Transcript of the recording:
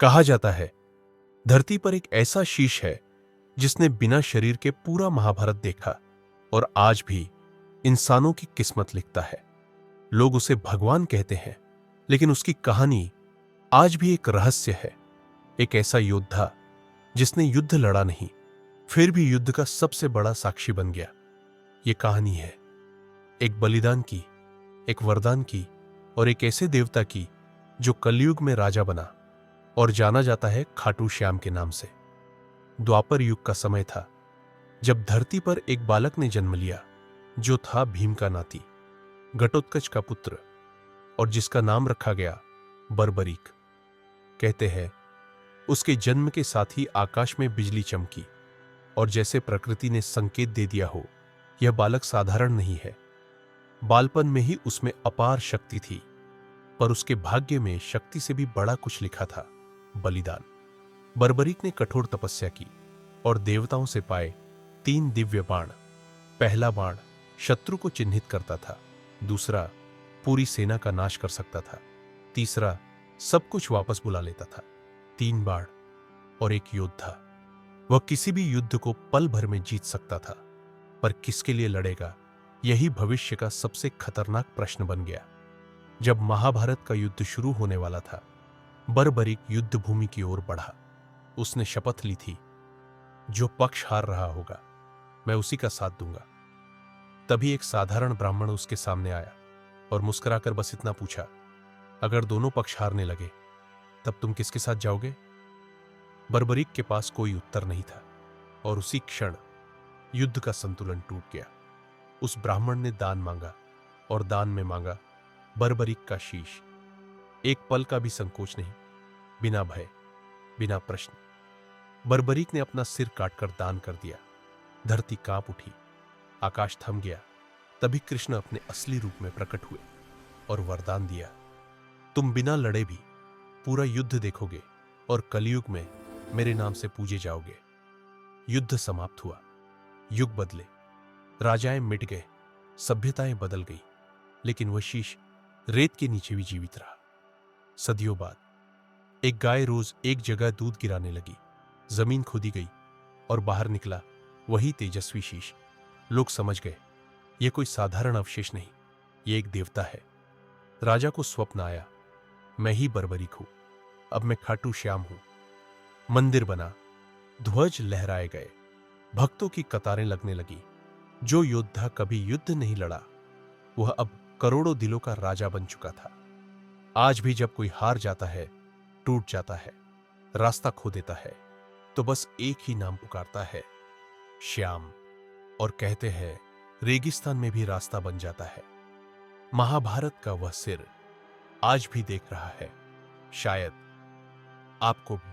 कहा जाता है धरती पर एक ऐसा शीश है जिसने बिना शरीर के पूरा महाभारत देखा और आज भी इंसानों की किस्मत लिखता है। लोग उसे भगवान कहते हैं, लेकिन उसकी कहानी आज भी एक रहस्य है। एक ऐसा योद्धा जिसने युद्ध लड़ा नहीं, फिर भी युद्ध का सबसे बड़ा साक्षी बन गया। यह कहानी है एक बलिदान की, एक वरदान की और एक ऐसे देवता की जो कलयुग में राजा बना और जाना जाता है खाटू श्याम के नाम से। द्वापर युग का समय था जब धरती पर एक बालक ने जन्म लिया जो था भीम का नाती, घटोत्कच का पुत्र, और जिसका नाम रखा गया बर्बरीक। कहते हैं उसके जन्म के साथ ही आकाश में बिजली चमकी और जैसे प्रकृति ने संकेत दे दिया हो यह बालक साधारण नहीं है। बालपन में ही उसमें अपार शक्ति थी, पर उसके भाग्य में शक्ति से भी बड़ा कुछ लिखा था, बलिदान। बर्बरीक ने कठोर तपस्या की और देवताओं से पाए 3 दिव्य बाण। पहला बाण शत्रु को चिन्हित करता था, दूसरा पूरी सेना का नाश कर सकता था, तीसरा सब कुछ वापस बुला लेता था। 3 बाण और एक योद्धा, वह किसी भी युद्ध को पल भर में जीत सकता था, पर किसके लिए लड़ेगा, यही भविष्य का सबसे खतरनाक प्रश्न बन गया। जब महाभारत का युद्ध शुरू होने वाला था, बर्बरीक युद्ध भूमि की ओर बढ़ा। उसने शपथ ली थी, जो पक्ष हार रहा होगा मैं उसी का साथ दूंगा। तभी एक साधारण ब्राह्मण उसके सामने आया और मुस्कुराकर बस इतना पूछा, अगर दोनों पक्ष हारने लगे तब तुम किसके साथ जाओगे? बर्बरीक के पास कोई उत्तर नहीं था और उसी क्षण युद्ध का संतुलन टूट गया। उस ब्राह्मण ने दान मांगा और दान में मांगा बर्बरीक का शीश। एक पल का भी संकोच नहीं, बिना भय, बिना प्रश्न, बर्बरीक ने अपना सिर काटकर दान कर दिया। धरती कांप उठी, आकाश थम गया। तभी कृष्ण अपने असली रूप में प्रकट हुए और वरदान दिया, तुम बिना लड़े भी पूरा युद्ध देखोगे और कलयुग में मेरे नाम से पूजे जाओगे। युद्ध समाप्त हुआ, युग बदले, राजाएं मिट गए, सभ्यताएं बदल गई, लेकिन वह शीश रेत के नीचे भी जीवित रहा। सदियों बाद एक गाय रोज एक जगह दूध गिराने लगी। जमीन खोदी गई और बाहर निकला वही तेजस्वी शीश। लोग समझ गए यह कोई साधारण अवशेष नहीं, यह एक देवता है। राजा को स्वप्न आया, मैं ही बर्बरीक हूं, अब मैं खाटू श्याम हूं। मंदिर बना, ध्वज लहराए गए, भक्तों की कतारें लगने लगी। जो योद्धा कभी युद्ध नहीं लड़ा, वह अब करोड़ों दिलों का राजा बन चुका था। आज भी जब कोई हार जाता है, टूट जाता है, रास्ता खो देता है, तो बस एक ही नाम पुकारता है, श्याम, और कहते हैं रेगिस्तान में भी रास्ता बन जाता है। महाभारत का वह सिर आज भी देख रहा है, शायद आपको भी।